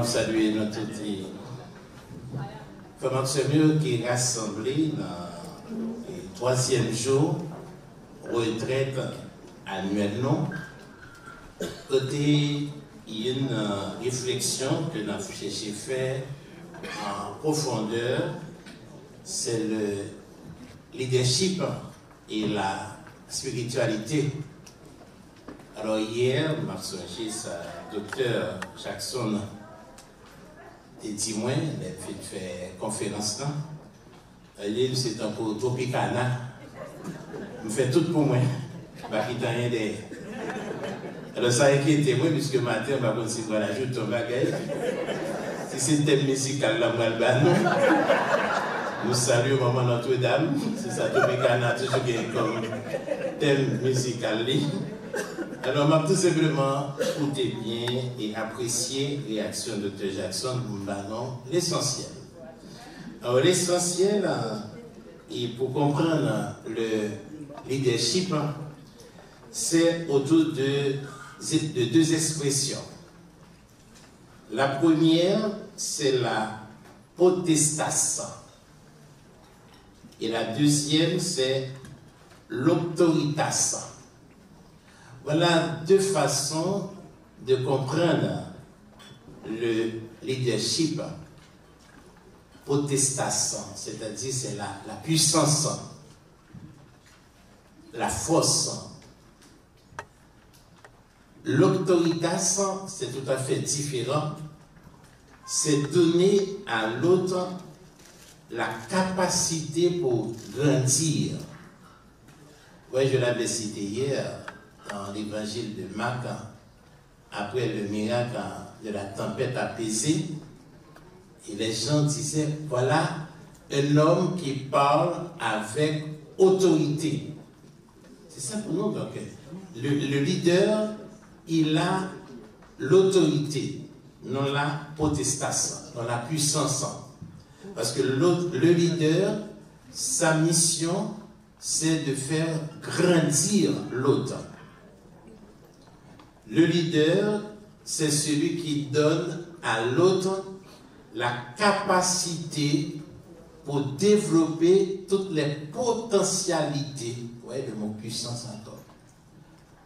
m'a salué notre comment c'est mieux qui est rassemblé dans le 3e jour, retraite annuelle, non? Côté, il y a une réflexion que nous avons cherché à faire en profondeur, c'est le leadership et la spiritualité. Alors hier, je suis docteur Jackson et dit moi, il a fait une conférence là. Il c'est un peu Tropicana. Il fait tout pour moi. Il n'y a rien derrière. Alors ça inquiète moi, puisque matin, je vais continuer à ajouter ton bagage. Si c'est un thème musical, là, nous saluons Maman Notre-Dame. C'est ça, Tropicana, toujours comme thème musical. Alors, je vais tout simplement écouter bien et apprécier la réaction de Dr. Jackson pour l'essentiel. Alors, l'essentiel, et pour comprendre le leadership, c'est autour de 2 expressions. La première, c'est la potestas. Et la deuxième, c'est l'autoritas. Voilà 2 façons de comprendre le leadership. Potestas, c'est-à-dire c'est la puissance, la force. L'autoritas, c'est tout à fait différent. C'est donner à l'autre la capacité pour grandir. Oui, je l'avais cité hier dans l'évangile de Marc, après le miracle de la tempête apaisée. Et les gens disaient, voilà un homme qui parle avec autorité. C'est ça pour nous. Donc, le leader, il a l'autorité, non la potestas, non la puissance. Parce que le leader, sa mission, c'est de faire grandir l'autre. Le leader, c'est celui qui donne à l'autre la capacité pour développer toutes les potentialités, ouais, le mot puissance encore,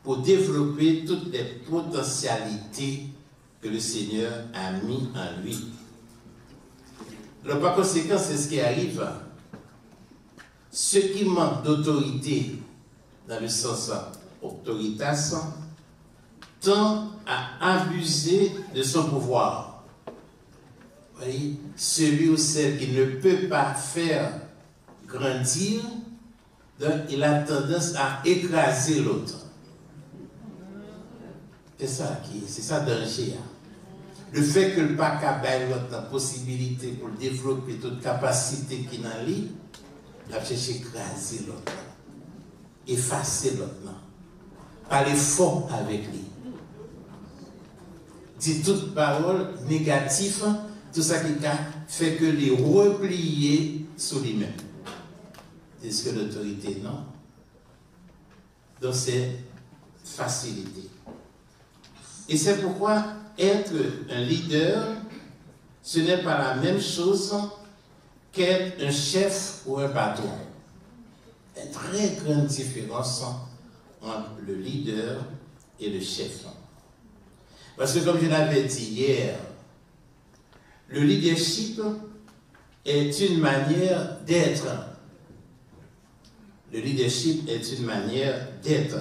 pour développer toutes les potentialités que le Seigneur a mis en lui. Alors par conséquent, c'est ce qui arrive. Ceux qui manquent d'autorité, dans le sens autoritas, tend à abuser de son pouvoir. Vous voyez, celui ou celle qui ne peut pas faire grandir, donc il a tendance à écraser l'autre. C'est ça le danger. Le fait que le pas ait la possibilité pour développer toute capacité qu'il a en lui, il a cherché à écraser l'autre, effacer l'autre, parler fort avec lui. Dit toute parole négative, tout ça qui fait que les replier sur lui-même. Est-ce que l'autorité, non? Donc c'est facilité. Et c'est pourquoi être un leader, ce n'est pas la même chose qu'être un chef ou un patron. Il y a une très grande différence entre le leader et le chef. Parce que comme je l'avais dit hier, le leadership est une manière d'être. Le leadership est une manière d'être.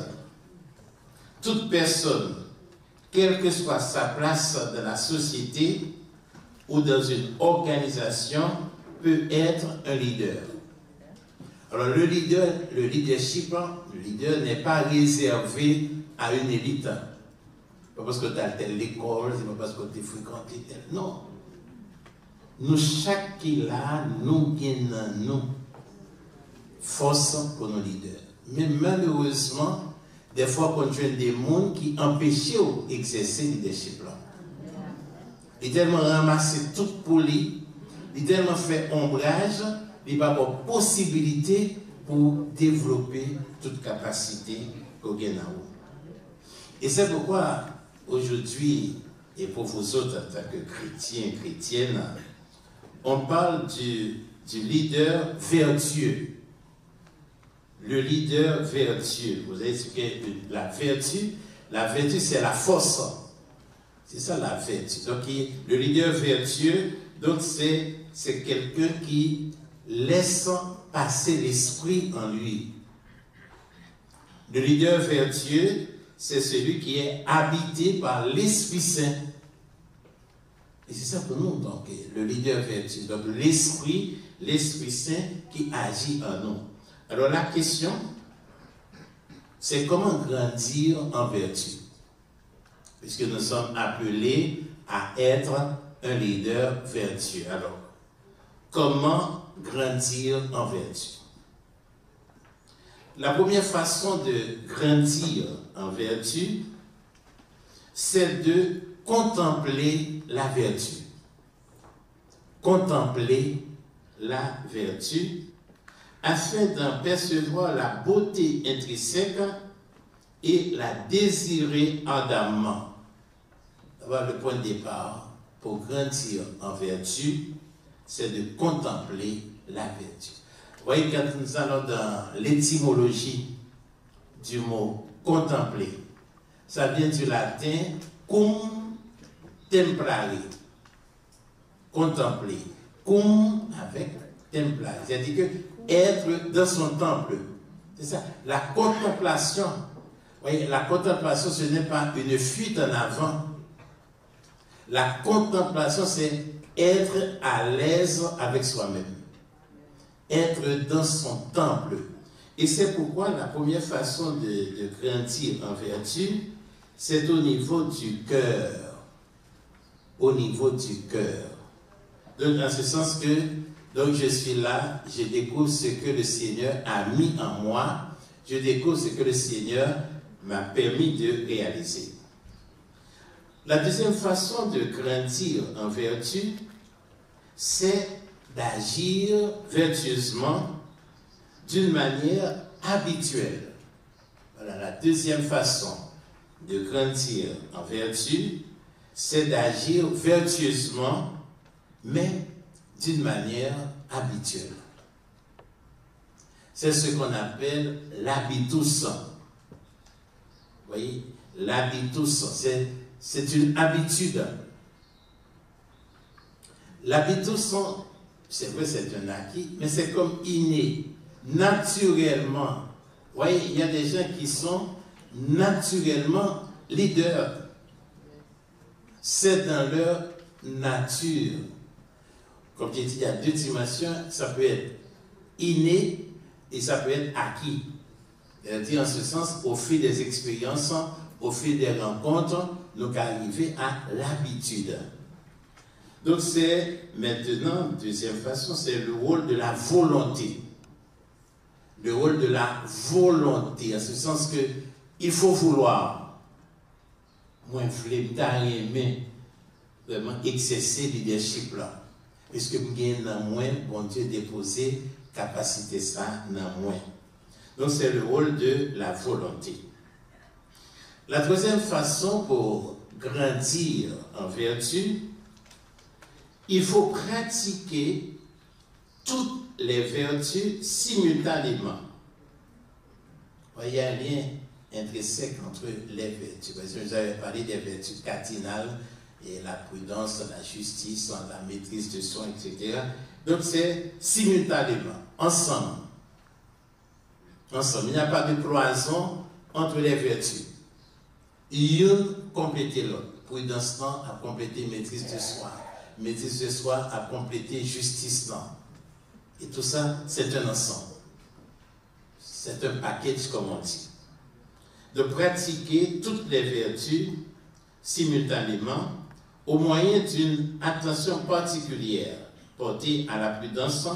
Toute personne, quelle que soit sa place dans la société ou dans une organisation, peut être un leader. Alors le leadership n'est pas réservé à une élite. Pas parce que tu as telle école, c'est pas parce que tu as fréquenté telle. Non. Nous, chaque qui là, nous gagnons force pour nos leaders. Mais malheureusement, des fois, on trouve des gens qui empêchent d'exercer le leadership là. Il tellement ramassé tout pour lui, il tellement fait ombrage, il n'a pas de possibilité pour développer toute capacité qu'on a. Et c'est pourquoi, aujourd'hui, et pour vous autres en tant que chrétiens, chrétiennes, on parle du leader vertueux. Le leader vertueux. Vous savez ce qu'est la vertu? La vertu, c'est la force. C'est ça la vertu. Donc, le leader vertueux, donc c'est quelqu'un qui laisse passer l'esprit en lui. Le leader vertueux, c'est celui qui est habité par l'Esprit Saint. Et c'est ça pour nous, donc, le leader vertueux. Donc, l'Esprit Saint qui agit en nous. Alors, la question, c'est comment grandir en vertu? Puisque nous sommes appelés à être un leader vertueux. Alors, comment grandir en vertu? La première façon de grandir en vertu, c'est de contempler la vertu. Contempler la vertu afin d'en percevoir la beauté intrinsèque et la désirer ardemment. D'abord, le point de départ pour grandir en vertu, c'est de contempler la vertu. Vous voyez, quand nous allons dans l'étymologie du mot contempler, ça vient du latin cum templare. Contempler. Cum avec templare. C'est-à-dire que être dans son temple. C'est ça. La contemplation. Vous voyez, la contemplation, ce n'est pas une fuite en avant. La contemplation, c'est être à l'aise avec soi-même. Être dans son temple. Et c'est pourquoi la première façon de grandir en vertu, c'est au niveau du cœur. Au niveau du cœur. Donc, en ce sens que, donc je suis là, je découvre ce que le Seigneur a mis en moi, je découvre ce que le Seigneur m'a permis de réaliser. La deuxième façon de grandir en vertu, c'est d'agir vertueusement d'une manière habituelle. Voilà, la deuxième façon de grandir en vertu, c'est d'agir vertueusement, mais d'une manière habituelle. C'est ce qu'on appelle l'habitus. Vous voyez, l'habitus, c'est une habitude. L'habitus, c'est vrai, c'est un acquis, mais c'est comme inné, naturellement. Vous voyez, il y a des gens qui sont naturellement leaders. C'est dans leur nature. Comme je dis, il y a deux dimensions, ça peut être inné et ça peut être acquis. C'est-à-dire, en ce sens, au fil des expériences, au fil des rencontres, nous arrivons à l'habitude. Donc, c'est maintenant, deuxième façon, c'est le rôle de la volonté. Le rôle de la volonté, en ce sens que il faut vouloir. Moi, je voulais vraiment exercer le leadership là. Puisque vous avez moins, bon Dieu, déposé capacité ça, dans moins. Donc, c'est le rôle de la volonté. La troisième façon pour grandir en vertu, il faut pratiquer toutes les vertus simultanément. Il y a un lien intrinsèque entre les vertus. Parce que vous avez parlé des vertus cardinales, et la prudence, la justice, la maîtrise de soi, etc. Donc c'est simultanément, ensemble. Ensemble. Il n'y a pas de cloison entre les vertus. Une complète l'autre. Prudence a complété maîtrise de soi. Maîtrise de soi a complété justice. Et tout ça, c'est un ensemble. C'est un package, comme on dit. De pratiquer toutes les vertus simultanément au moyen d'une attention particulière portée à la prudence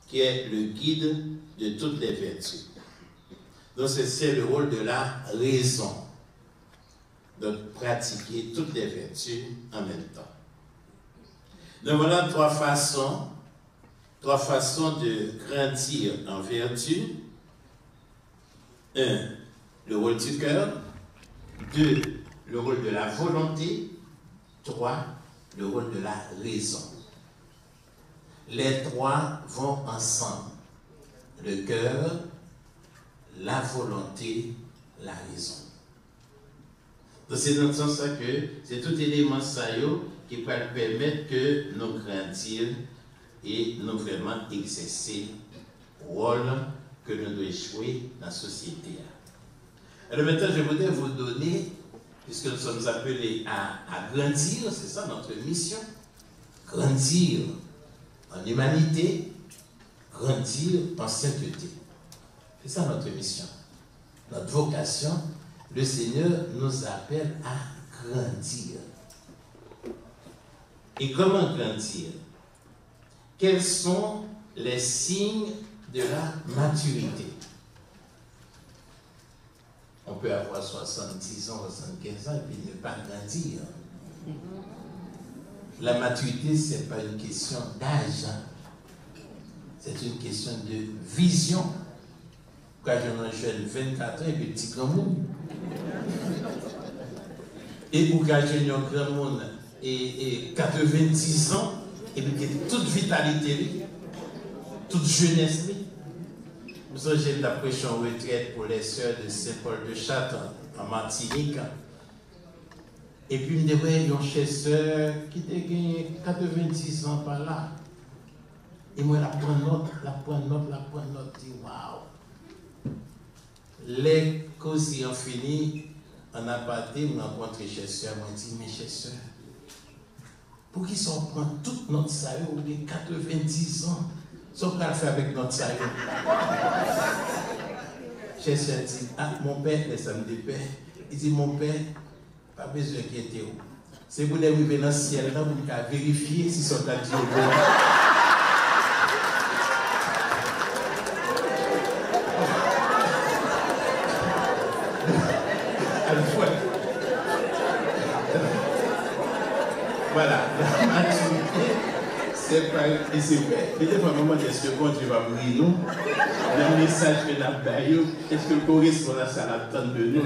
qui est le guide de toutes les vertus. Donc c'est le rôle de la raison, de pratiquer toutes les vertus en même temps. Donc voilà trois façons de grandir en vertu. 1. Le rôle du cœur. 2. Le rôle de la volonté. 3, le rôle de la raison. Les trois vont ensemble. Le cœur, la volonté, la raison. Donc c'est dans ce sens que c'est tout élément ça qui va permettre que nous grandir et nous vraiment exercer le rôle que nous devons jouer dans la société. Alors maintenant, je voudrais vous donner, puisque nous sommes appelés à grandir, c'est ça notre mission, grandir en humanité, grandir en sainteté. C'est ça notre mission. Notre vocation, le Seigneur nous appelle à grandir. Et comment grandir? Quels sont les signes de la maturité? On peut avoir 70 ans, 75 ans et puis ne pas grandir. La maturité, ce n'est pas une question d'âge. C'est une question de vision. Quand je suis jeune, 24 ans et puis petit grand monde. Et quand je suis un grand monde et 90 ans, et puis toute vitalité, toute jeunesse. Nous avons j'ai d'approcher en retraite pour les sœurs de Saint-Paul de Châtre en Martinique. Et puis, nous avons une chère sœur qui a gagné 90 ans par là. Et moi, la prends note, dit waouh. Les causes ont fini, en aparté, je rencontre chère sœur, moi dit, mais chère sœur, pour qui s'en prend toute notre salaire, ou bien 90 ans, ce qu'on a fait avec notre salaire. Chère sœur dit, ah, mon père, les samedis père, il dit, mon père, pas besoin d'inquiéter. C'est vous d'arriver dans le ciel, là, vous pouvez vérifier si son tas dit au bon. Voilà, la maturité, c'est pas. Et c'est fait. Et des fois, moment de secondes, tu vas briller nous. Le message que nous avons, est-ce que correspond à ça, l'attente de nous?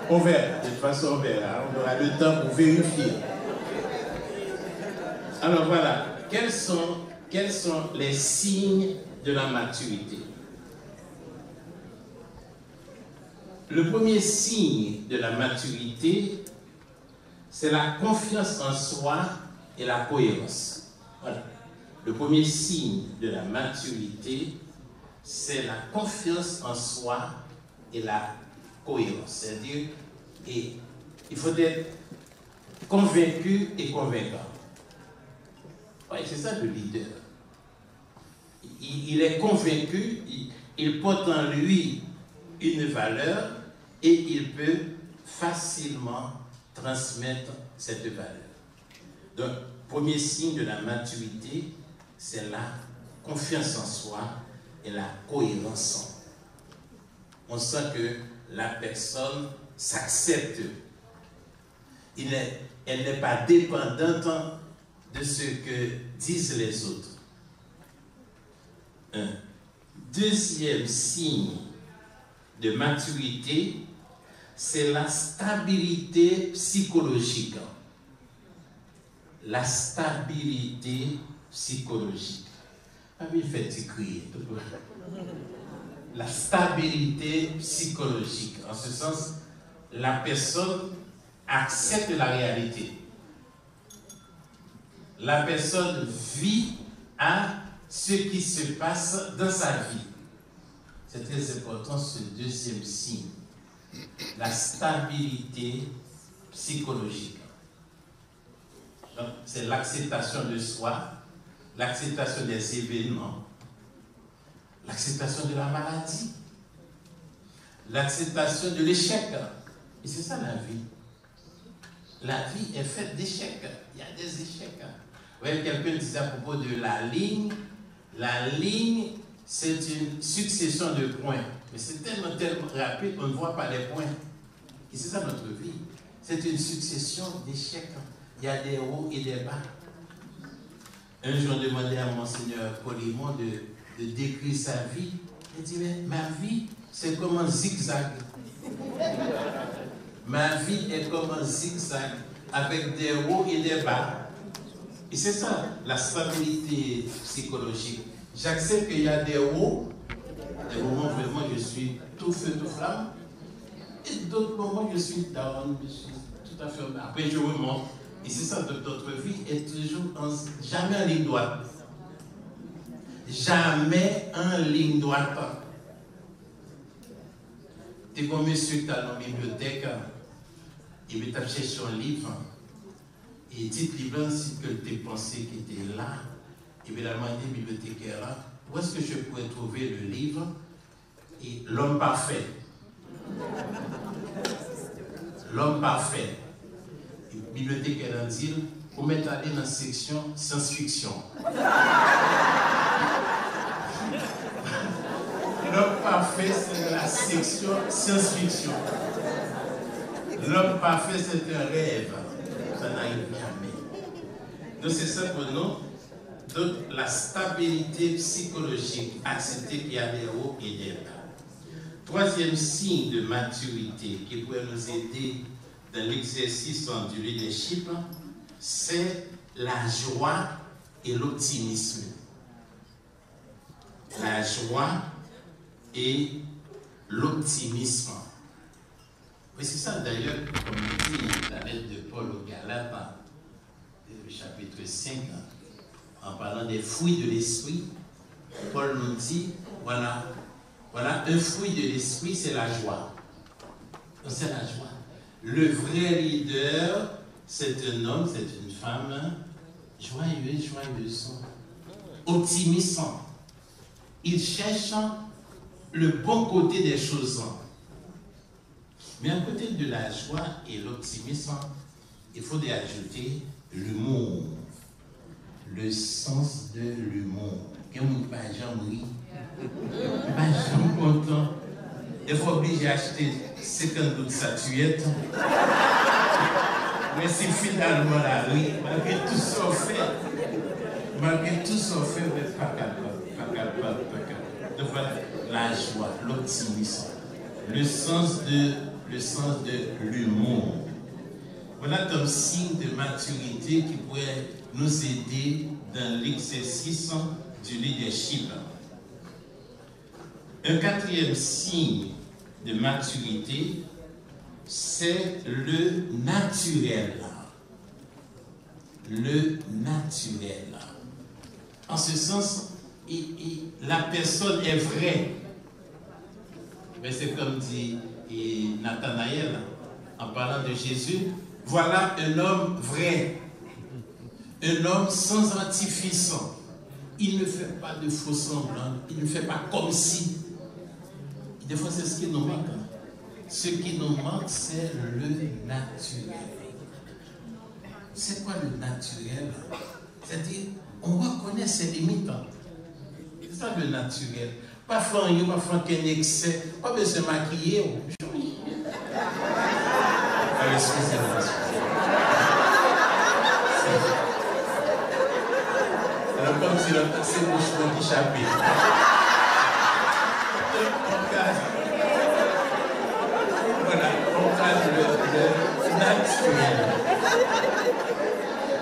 On verra, de toute façon, on verra. On aura le temps pour vérifier. Alors voilà, quels sont les signes de la maturité? Le premier signe de la maturité, c'est la confiance en soi et la cohérence. Voilà. Le premier signe de la maturité, c'est la confiance en soi et la cohérence. C'est-à-dire, il faut être convaincu et convaincant. Oui, c'est ça le leader. Il est convaincu, il porte en lui une valeur et il peut facilement transmettre cette valeur. Donc, premier signe de la maturité, c'est la confiance en soi et la cohérence. On sent que la personne s'accepte. Elle n'est pas dépendante de ce que disent les autres. Un deuxième signe de maturité, c'est la stabilité psychologique. La stabilité psychologique. Ah oui, fait crier. La stabilité psychologique. En ce sens, la personne accepte la réalité. La personne vit à ce qui se passe dans sa vie. C'est très important ce deuxième signe. La stabilité psychologique. C'est l'acceptation de soi, l'acceptation des événements, l'acceptation de la maladie, l'acceptation de l'échec. Et c'est ça la vie. La vie est faite d'échecs. Il y a des échecs. Vous voyez, quelqu'un disait à propos de la ligne, c'est une succession de points. Mais c'est tellement rapide qu'on ne voit pas les points. Et c'est ça notre vie. C'est une succession d'échecs. Il y a des hauts et des bas. Un jour, on demandait à Monseigneur Polimon de décrire sa vie. Il dit, mais ma vie, c'est comme un zigzag. Ma vie est comme un zigzag. avec des hauts et des bas. Et c'est ça, la stabilité psychologique. J'accepte qu'il y a des hauts, des moments où vraiment je suis tout feu, tout flamme, et d'autres moments je suis down, je suis tout à fait... Après je remonte. Et c'est ça, notre vie est toujours jamais en ligne droite. Jamais en ligne droite. Tu es comme monsieur qui est dans la bibliothèque, et tu as cherché un livre, et dit livre, si que tu pensé qu'il était là, et bien la demandé bibliothécaire là, où est-ce que je pourrais trouver le livre et l'homme parfait. L'homme parfait. Et la bibliothécaire a dit, vous mettez aller dans la section science-fiction. L'homme parfait, c'est la section science-fiction. L'homme parfait, c'est un rêve. Ça n'arrive jamais. Donc c'est ça pour nous. Donc la stabilité psychologique, accepter qu'il y a des hauts et des bas. Troisième signe de maturité qui pourrait nous aider dans l'exercice du leadership, c'est la joie et l'optimisme. La joie et l'optimisme. Oui, c'est ça d'ailleurs, comme dit la lettre de Paul aux Galates, chapitre 5, en parlant des fruits de l'esprit, Paul nous dit, voilà, un fruit de l'esprit, c'est la joie. C'est la joie. Le vrai leader, c'est un homme, c'est une femme, joyeuse, optimiste. Il cherche le bon côté des choses. Mais à côté de la joie et l'optimisme, il faut y ajouter l'humour, le sens de l'humour. Quand on ne pas jamais pas jamais content, il faut obligé d'acheter 50 d'autres statuettes. Mais c'est finalement la oui, malgré tout ce qu'on fait, mais pas capable. Donc voilà, la joie, l'optimisme, le sens de l'humour. Voilà comme signe de maturité qui pourrait nous aider dans l'exercice du leadership. Un quatrième signe de maturité, c'est le naturel. Le naturel. En ce sens, la personne est vraie. Mais c'est comme dit Nathanaël en parlant de Jésus. Voilà un homme vrai. Un homme sans artifice. Il ne fait pas de faux semblants. Il ne fait pas comme si. Des fois, c'est ce qui nous manque. Ce qui nous manque, c'est le naturel. C'est quoi le naturel? C'est-à-dire, on reconnaît ses limites. C'est ça le naturel. Pas faire un excès, pas besoin de se maquiller. Excusez-moi. Alors, comme si le taxi bouche qui chapitre. Voilà, on casse le naturel.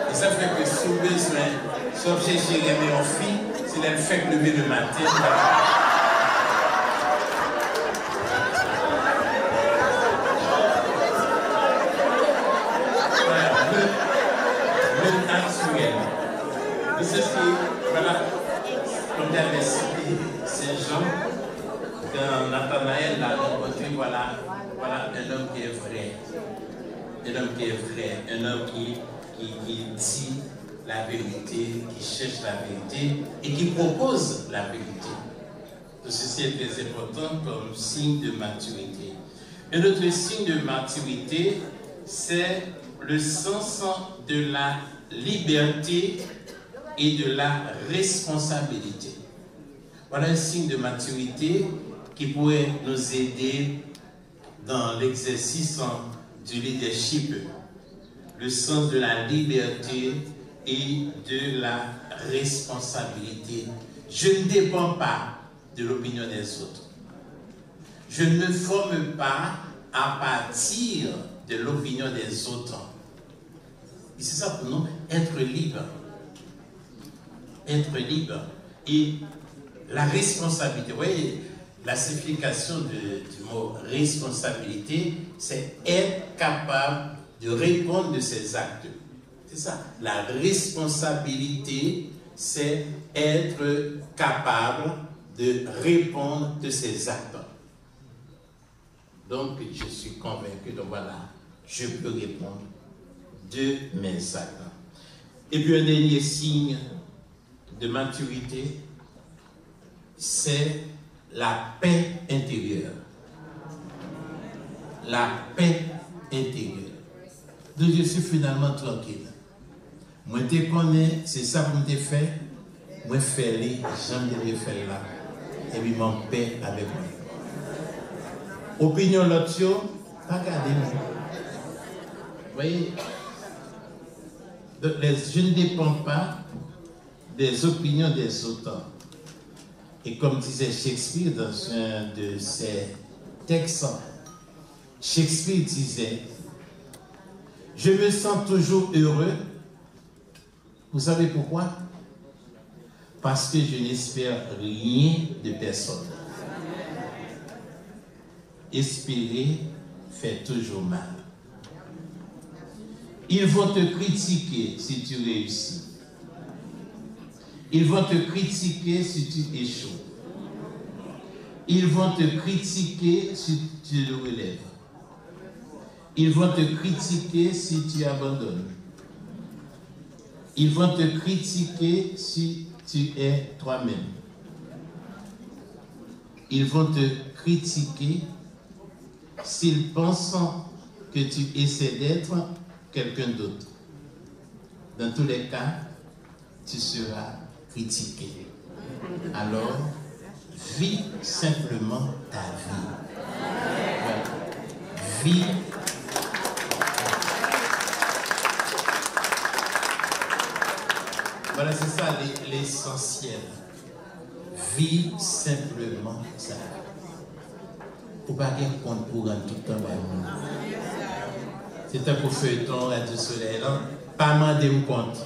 Et ça fait que si vous besoin, sauf chez Jérémy en fille, c'est elle fait lever le matin. Le naturel. Et c'est ce qui, voilà, comme l'avait cité Saint-Jean, quand Nathanaël l'a rencontré, voilà un homme qui est vrai. Un homme qui est vrai, un homme qui dit la vérité, qui cherche la vérité et qui propose la vérité. Donc ceci est très important comme signe de maturité. Un autre signe de maturité, c'est le sens de la liberté et de la responsabilité. Voilà un signe de maturité qui pourrait nous aider dans l'exercice du leadership. Le sens de la liberté et de la responsabilité. Je ne dépends pas de l'opinion des autres. Je ne me forme pas à partir de l'opinion des autres. Et c'est ça pour nous, être libre. Être libre. Et la responsabilité, vous voyez, la signification du mot responsabilité, c'est être capable de répondre de ses actes. C'est ça. La responsabilité, c'est être capable de répondre de ses actes. Donc, je suis convaincu, donc voilà, je peux répondre de mes actes. Et puis, un dernier signe de maturité, c'est la paix intérieure. La paix intérieure. Donc, je suis finalement tranquille. Moi, je connais, c'est ça que je fais. Moi, je fais les, j'aime les faire là. Et puis, mon paix avec moi. Opinion l'autre, pas garder moi. Vous voyez? Donc, je ne dépends pas des opinions des autres. Et comme disait Shakespeare dans un de ses textes, Shakespeare disait, je me sens toujours heureux. Vous savez pourquoi? Parce que je n'espère rien de personne. Espérer fait toujours mal. Ils vont te critiquer si tu réussis. Ils vont te critiquer si tu échoues. Ils vont te critiquer si tu le relèves. Ils vont te critiquer si tu abandonnes. Ils vont te critiquer si tu es toi-même. Ils vont te critiquer s'ils pensent que tu essaies d'être quelqu'un d'autre. Dans tous les cas, tu seras critiqué. Alors, vis simplement ta vie. Vis. Voilà, c'est ça l'essentiel. Vis simplement ça. Pour pas qu'il compte pour un tout le temps. C'est un coup feuilleton, Radio Soleil, là. Pas demander me compte.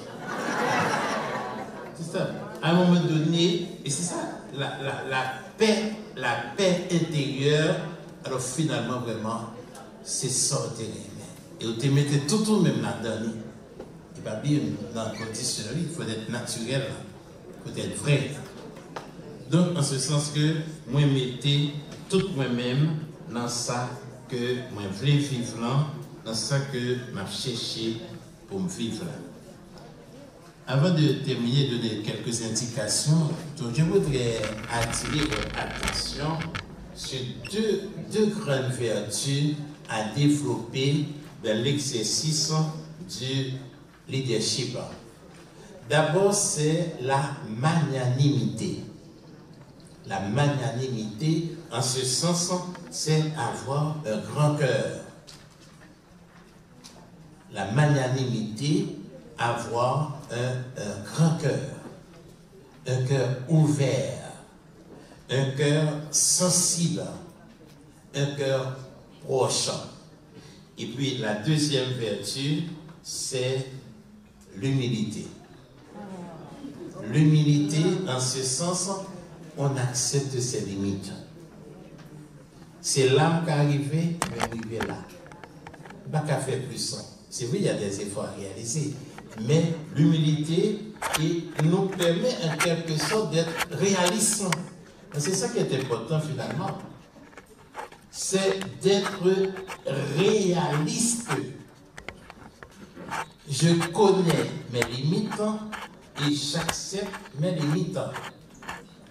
C'est ça. À un moment donné, et c'est ça, la paix intérieure, alors finalement, vraiment, c'est sortir. Et vous te mettez tout le même là-dedans. Et pas bien dans le conditionnel, il faut être naturel, il faut être vrai. Donc, en ce sens que moi, mettez tout moi-même dans ça que moi voulais vivre là, dans ça que je cherché pour me vivre là. Avant de terminer, donner quelques indications, donc je voudrais attirer votre attention sur deux grandes vertus à développer dans l'exercice du leadership. D'abord, c'est la magnanimité. La magnanimité, en ce sens, c'est avoir un grand cœur. La magnanimité, avoir un grand cœur, un cœur ouvert, un cœur sensible, un cœur proche. Et puis la deuxième vertu, c'est l'humilité. L'humilité, en ce sens, on accepte ses limites. C'est l'âme qui est arrivée, mais arrivé là. Pas qu'à faire plus. C'est vrai, il y a des efforts à réaliser. Mais l'humilité nous permet en quelque sorte d'être réalistes. C'est ça qui est important finalement. C'est d'être réaliste. Je connais mes limites et j'accepte mes limites.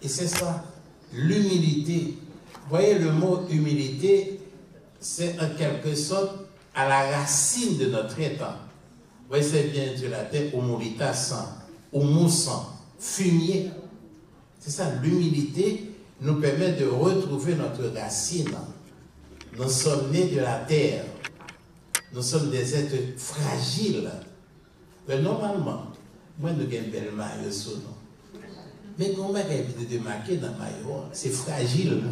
Et c'est ça, l'humilité. Vous voyez, le mot humilité, c'est en quelque sorte à la racine de notre état. Vous voyez, c'est bien de la terre, au moritas, au moussant, fumier. C'est ça, l'humilité nous permet de retrouver notre racine. Nous sommes nés de la terre. Nous sommes des êtres fragiles. Mais normalement, moi, nous avons une belle maillot sur nous. Mais comment on a de démarquer dans le maillot? C'est fragile.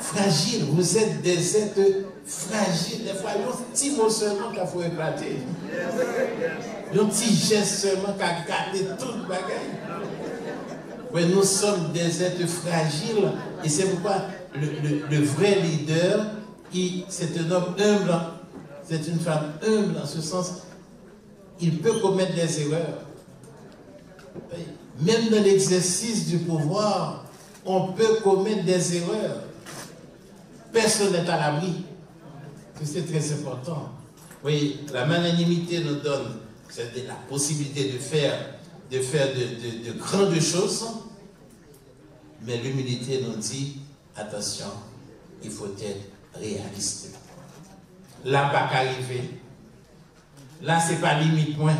Fragile, vous êtes des êtres fragiles. Des fois, il y a un petit mot seulement qu'il faut éclater. Il y a un petit geste seulement qui a gâté tout le bagage. Oui, nous sommes des êtres fragiles et c'est pourquoi le vrai leader, c'est un homme humble, c'est une femme humble en ce sens, il peut commettre des erreurs. Même dans l'exercice du pouvoir, on peut commettre des erreurs. Personne n'est à l'abri. C'est très important. Oui, la magnanimité nous donne la possibilité de faire de grandes choses, mais l'humilité nous dit, attention, il faut être réaliste. Là, pas qu'arriver. Là, c'est pas limite point.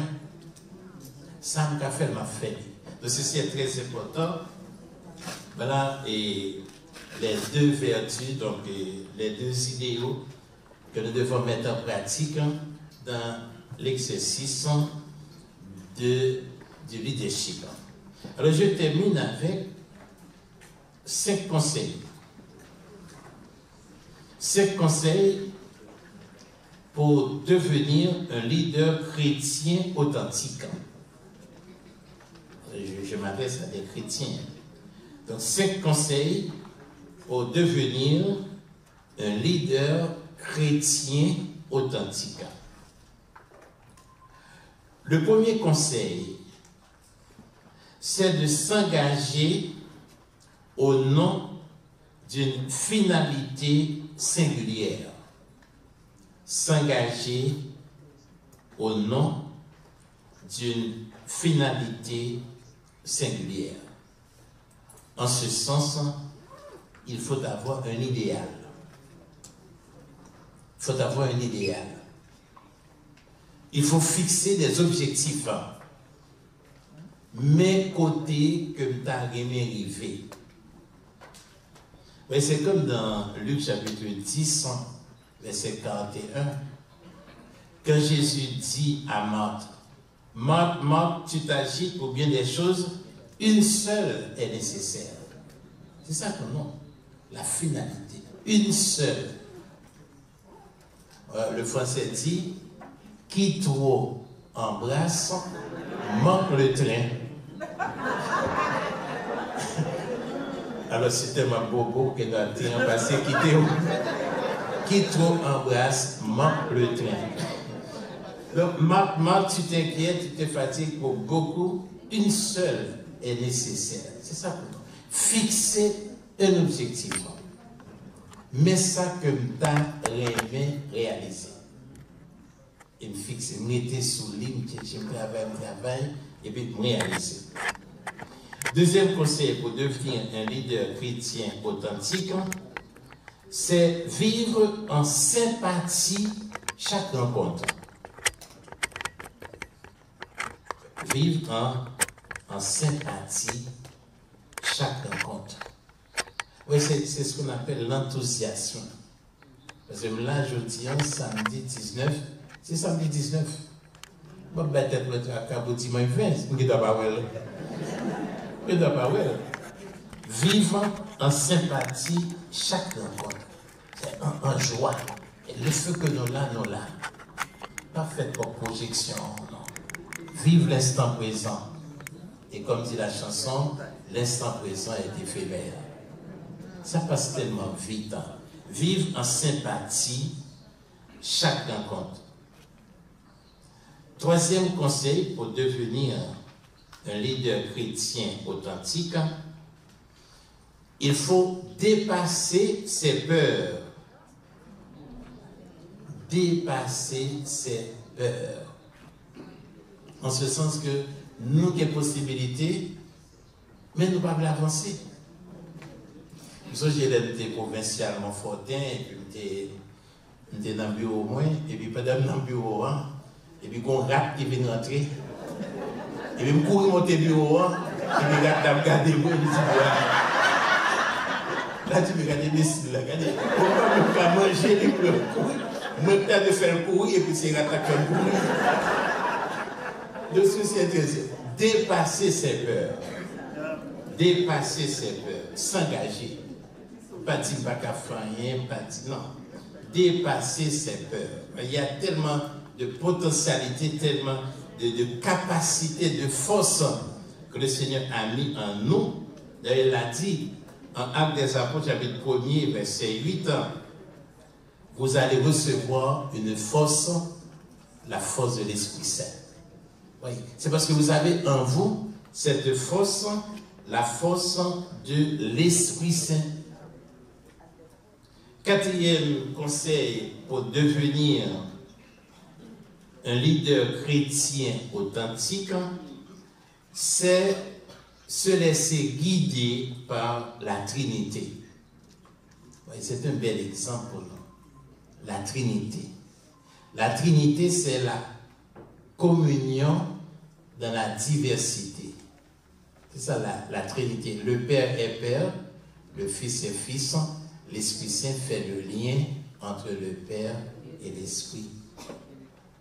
Ça m'a fait m'a fait. Donc, ceci est très important. Voilà, et les deux vertus, donc les deux idéaux que nous devons mettre en pratique dans l'exercice du leadership. Alors, je termine avec 5 conseils. 5 conseils pour devenir un leader chrétien authentique. Je m'adresse à des chrétiens. Donc, 5 conseils pour devenir un leader chrétien authentique. Le premier conseil, c'est de s'engager au nom d'une finalité singulière. S'engager au nom d'une finalité singulière. En ce sens, il faut avoir un idéal. Il faut avoir un idéal. Il faut fixer des objectifs. Mais côté que tu as arrivé. C'est comme dans Luc chapitre 10, verset 41, quand Jésus dit à Marthe, Marthe, tu t'agites pour bien des choses, une seule est nécessaire. C'est ça que non, la finalité, une seule. Le français dit, qui trop embrasse, manque le train. Alors c'est tellement beau que dans le train passé, qui trop embrasse, manque le train. Donc, Marc, tu t'inquiètes, tu te fatigues pour beaucoup, une seule est nécessaire. C'est ça pour nous. Fixer un objectif. Mais ça que tu as rêvé réaliser. Et me fixer, me mettre sous ligne, je travaille, et puis me réaliser. Deuxième conseil pour devenir un leader chrétien authentique, c'est vivre en sympathie chaque rencontre. Vivre en sympathie chaque rencontre. Oui, c'est ce qu'on appelle l'enthousiasme. Parce que là, je dis, samedi 19, c'est samedi 19. Bon, peut-être que tu as dimanche 20, je ne dois pas voir. Je ne dois pas voir. Vivre en sympathie chaque rencontre. C'est en joie. Et le feu que nous là. Pas fait pour projection, non. Vive l'instant présent. Et comme dit la chanson, l'instant présent est éphémère. Ça passe tellement vite. Vivre en sympathie chaque rencontre. Troisième conseil pour devenir un leader chrétien authentique, il faut dépasser ses peurs. Dépasser ses peurs. En ce sens que nous avons des possibilités, mais nous ne pouvons pas avancer. Nous j'étais provincial Montfortin, et puis j'étais dans le bureau au moins, et puis pendant dans le bureau, et puis qu'on rap qui vient rentrer, et puis je cours monter le bureau, et puis je regarde moi, et je dis, là tu me regardes les cibles, regardez, pourquoi je ne peux pas manger les pleurs courir, moi je de faire le courir, et puis c'est rattaquer le courir. Le souci est très dépasser ses peurs. Dépasser ses peurs. S'engager. pas dire pas qu'à faire rien, pas dire, non. Dépasser ses peurs. Il y a tellement de potentialité, tellement de capacité, de force que le Seigneur a mis en nous. D'ailleurs, il a dit en Actes des Apôtres, chapitre 1er, verset 8, vous allez recevoir une force, la force de l'Esprit Saint. Oui. C'est parce que vous avez en vous cette force, la force de l'Esprit Saint. Quatrième conseil pour devenir un leader chrétien authentique, c'est se laisser guider par la Trinité. Oui, c'est un bel exemple pour nous. La Trinité. La Trinité, c'est la communion dans la diversité. C'est ça la Trinité. Le Père est Père, le Fils est Fils, l'Esprit Saint fait le lien entre le Père et l'Esprit.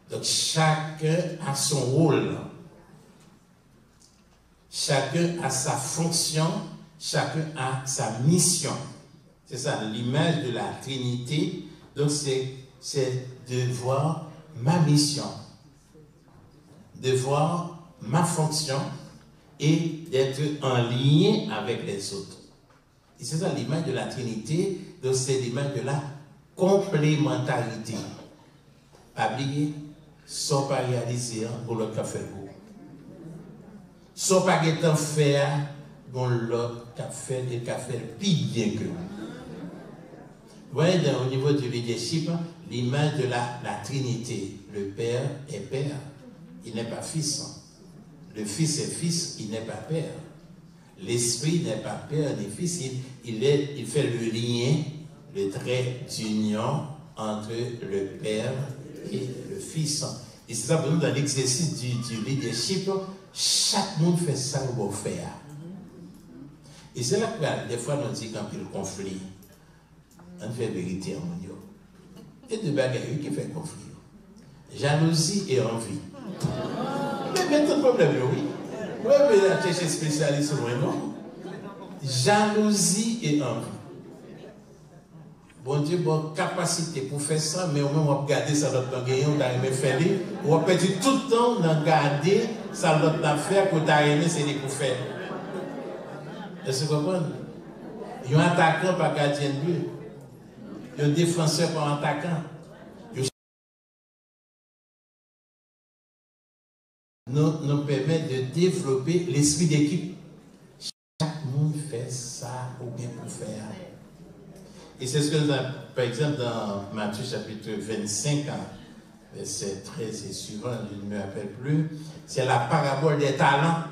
Donc chacun a son rôle. Chacun a sa fonction, chacun a sa mission. C'est ça l'image de la Trinité. Donc c'est de voir ma mission, de voir ma fonction et d'être en lien avec les autres. Et c'est ça l'image de la Trinité, donc c'est l'image de la complémentarité. Pas oublier, sans pas réaliser pour l'autre qui a fait le goût. Sans pas être faire pour l'autre qui a fait le plus bien que nous. Vous voyez, au niveau du leadership, l'image de la Trinité. Le Père est Père, il n'est pas Fils. Le Fils est Fils, il n'est pas Père. L'Esprit n'est pas Père ni Fils, il fait le lien, le trait d'union entre le Père et le Fils. Et c'est ça pour nous, dans l'exercice du leadership, chaque monde fait ça qu'on va faire. Et c'est là que des fois, on dit quand il y a le conflit, on fait vérité en mon Dieu. Et de bagailles qui fait conflit. Jalousie et envie. Mais tout problème, oui. Oui, mais la chercher spécialiste, non. Jalousie et envie. Bon Dieu, bonne capacité pour faire ça, mais au moins on va garder ça dans notre gagnant, on va aimé faire. On va perdre tout le temps dans garder ça dans notre affaire pour t'aimer, c'est des pour faire. Est-ce que vous comprenez? Il y a un attaquant par gardien de but. Il y a un défenseur par attaquant. Nous permet de développer l'esprit d'équipe. Chaque monde fait ça ou bien pour faire. Et c'est ce que nous avons, par exemple, dans Matthieu chapitre 25, verset 13 et suivant, je ne me rappelle plus, c'est la parabole des talents.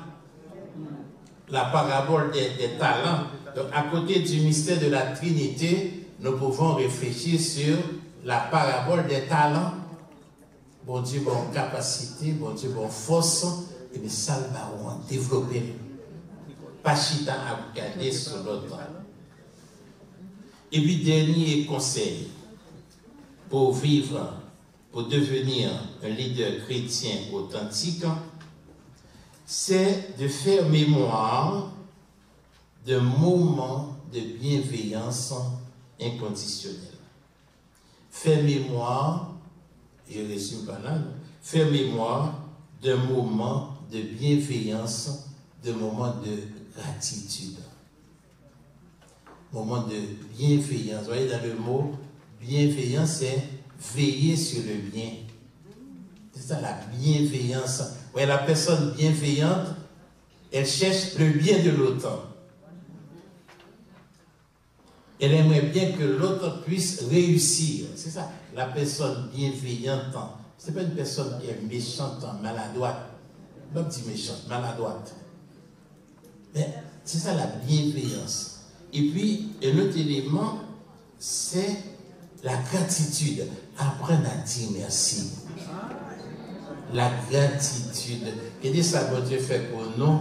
La parabole des talents. Donc, à côté du mystère de la Trinité, nous pouvons réfléchir sur la parabole des talents. Bon Dieu, bonne capacité, bon Dieu, bonne force, et bien ça, on va développer. Pas chita à regarder sur l'autre. Et puis, dernier conseil pour vivre, pour devenir un leader chrétien authentique, c'est de faire mémoire d'un moment de bienveillance inconditionnelle. Faire mémoire, je résume par là, faire mémoire d'un moment de bienveillance, d'un moment de gratitude. Moment de bienveillance. Vous voyez, dans le mot bienveillance, c'est veiller sur le bien. C'est ça la bienveillance. Vous voyez, la personne bienveillante, elle cherche le bien de l'autre. Elle aimerait bien que l'autre puisse réussir. C'est ça, la personne bienveillante. Ce n'est pas une personne qui est méchante, maladroite. Pas petit méchante, maladroite. Mais c'est ça la bienveillance. Et puis, un autre élément, c'est la gratitude. Apprendre à dire merci. La gratitude. Et ça, bon Dieu fait pour nous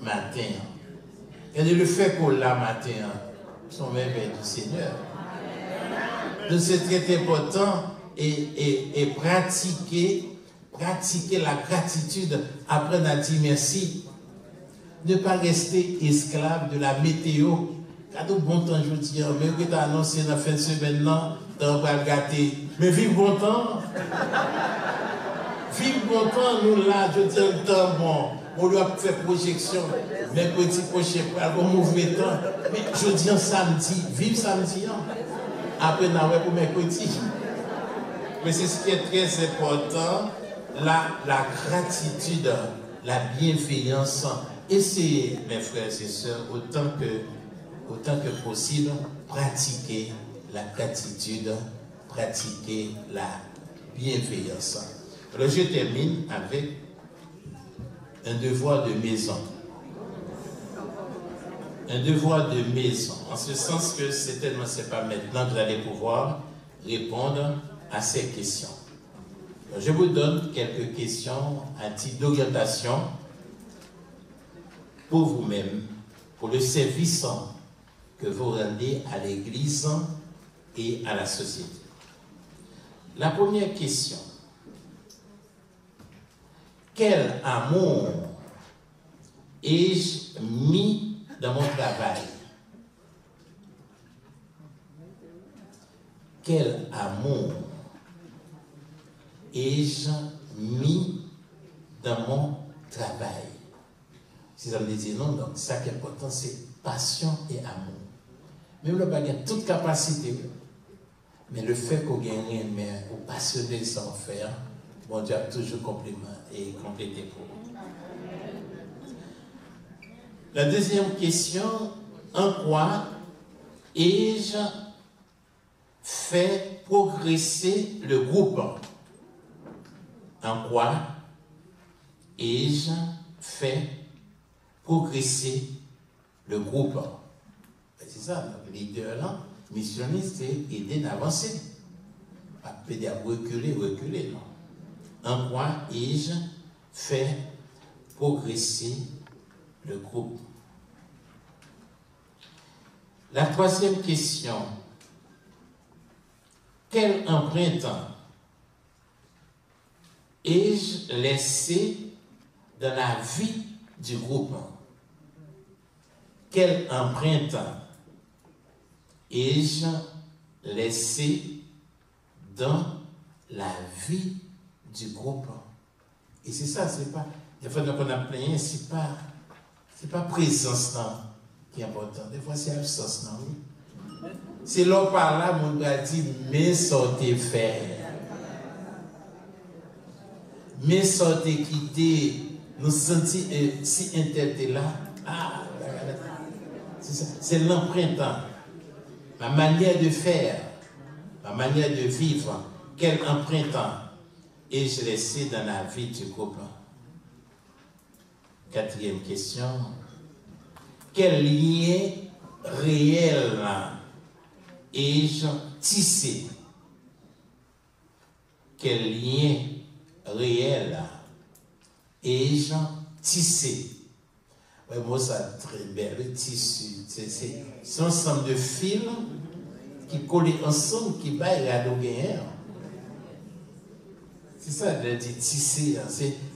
matin. Et le fait pour la matin, son merveille du Seigneur. Donc c'est très important et pratiquer la gratitude, apprendre à dire merci. Ne pas rester esclave de la météo. Quand tout bon temps, je dis, même que tu as annoncé dans la fin de semaine, tu vas le gâter. Mais vive bon temps. Vive bon temps, nous là, je dis, le temps bon. On doit faire projection. Mercredi prochain, pour mouvement temps. Mais je dis samedi, vive samedi. Après, on va pour mercredi. Mais c'est ce qui est très important, la gratitude, la bienveillance. Essayez, mes frères et sœurs, autant que possible, pratiquer la gratitude, pratiquer la bienveillance. Alors je termine avec un devoir de maison. Un devoir de maison, en ce sens que certainement ce n'est pas maintenant que vous allez pouvoir répondre à ces questions. Alors, je vous donne quelques questions à titre d'orientation pour vous-même, pour le service que vous rendez à l'Église et à la société. La première question: quel amour ai-je mis dans mon travail? Quel amour ai-je mis dans mon travail? Si ça me dit non, donc ça qui est important, c'est passion et amour. Même le bagage, toute capacité, mais le fait qu'on gagne rien, mais on passionné sans faire, bon Dieu a toujours complément et complété pour vous. La deuxième question: en quoi ai-je fait progresser le groupe? En quoi ai-je fait progresser le groupe? C'est ça, le leader là, missionniste, c'est aider d'avancer. Pas péder à reculer, non. En quoi ai-je fait progresser le groupe? La troisième question: quelle empreinte ai-je laissé dans la vie du groupe? Quelle empreinte ai-je laissé dans la vie du groupe? Et c'est ça, c'est pas, des fois qu'on a plein, c'est pas présence là qui est important, des fois c'est absence là, oui. C'est là par là, mon gars dit, mais sortez faire. Mais sortez quitter, nous sentir si intéressés là. Ah, c'est ça, c'est l'empreinte, ma manière de faire, ma manière de vivre. Quelle empreinte ai-je laissé dans la vie du groupe? Quatrième question: quel lien réel ai-je tissé? Quel lien réel ai-je tissé? Ouais, moi, ça très bien, le tissu. C'est un ensemble de fils qui collent ensemble, qui baillent à nos gagnants. C'est ça, je dis tisser.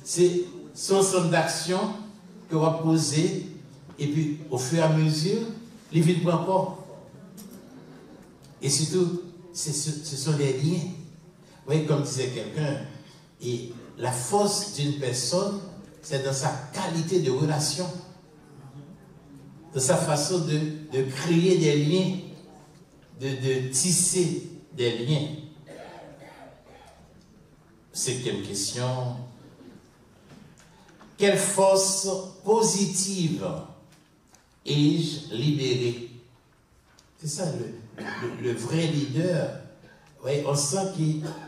C'est un ensemble d'actions que va poser, et puis au fur et à mesure, les vides prennent encore. Et surtout, ce sont des liens. Vous voyez, comme disait quelqu'un, et la force d'une personne, c'est dans sa qualité de relation, de sa façon de créer des liens, de tisser des liens. Cinquième question: quelle force positive ai-je libérée? C'est ça le vrai leader. Oui, on sent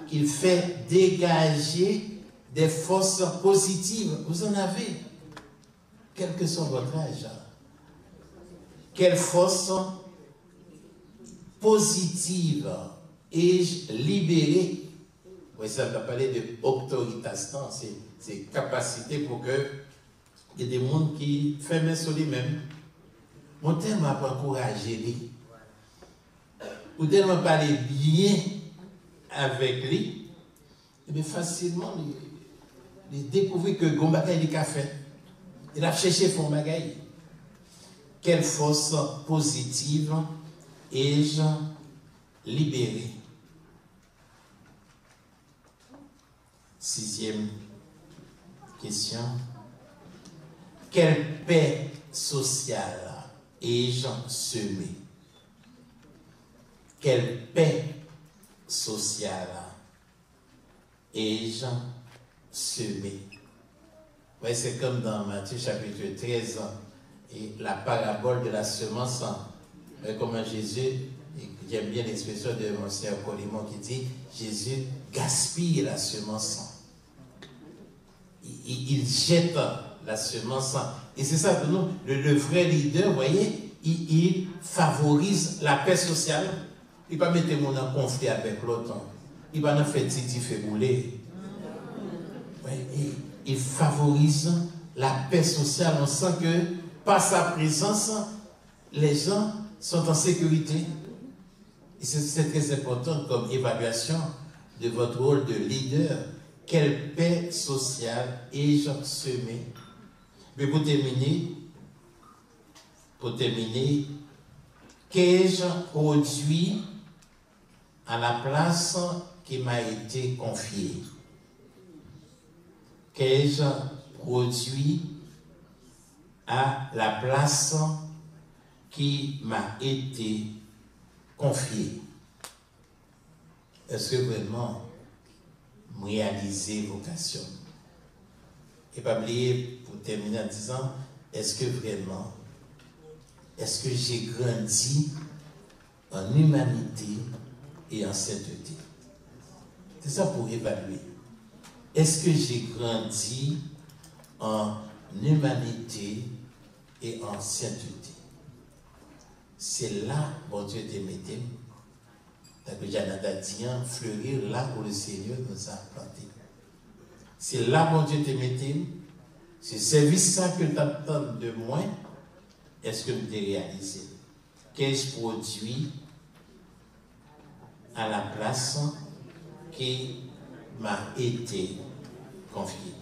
qu'il fait dégager des forces positives. Vous en avez, quel que soit votre âge. Quelle force positive ai-je libérée? Oui, ça va parler de autoritastan, c'est capacité pour que il y ait des gens qui font main sur lui-même. Mon thème m'a encouragé, ou tellement parler bien avec lui, et bien facilement, il découvre que Gombaka il a fait. Il a cherché son bagaille. quelle force positive ai-je libérée? Sixième question. Quelle paix sociale ai-je semée? Quelle paix sociale ai-je semée? Ouais, c'est comme dans Matthieu chapitre 13 et la parabole de la semence. Comment Jésus, j'aime bien l'expression de Monseigneur Colimon qui dit Jésus gaspille la semence. Il jette la semence. Et c'est ça que nous, le vrai leader, vous voyez, il favorise la paix sociale. Il ne va pas mettre mon en conflit avec l'autre. Il va pas faire titi fait rouler. Il favorise la paix sociale. On sent que par sa présence, les gens sont en sécurité. Et c'est très important comme évaluation de votre rôle de leader. Quelle paix sociale ai-je semée? Mais pour terminer, qu'ai-je produit à la place qui m'a été confiée? Qu'ai-je produit à la place qui m'a été confiée? Est-ce que vraiment réaliser vocation? Et pas oublier, pour terminer en disant, est-ce que j'ai grandi en humanité et en sainteté? C'est ça pour évaluer. Est-ce que j'ai grandi en humanité et en sainteté? C'est là, bon Dieu te mette, que Janada dit, fleurir là où le Seigneur nous a plantés. C'est là, bon Dieu te mette, ce service ça que tu attends de moi, est-ce que tu t'es réalisé? Qu'ai-je produit à la place qui m'a été confiée?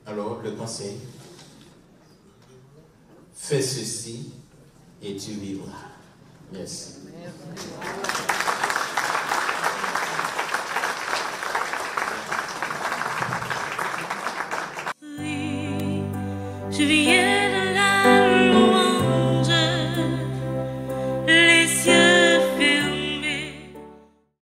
Alors, le conseil, fais ceci et tu vivras. Merci. Oui, je viens.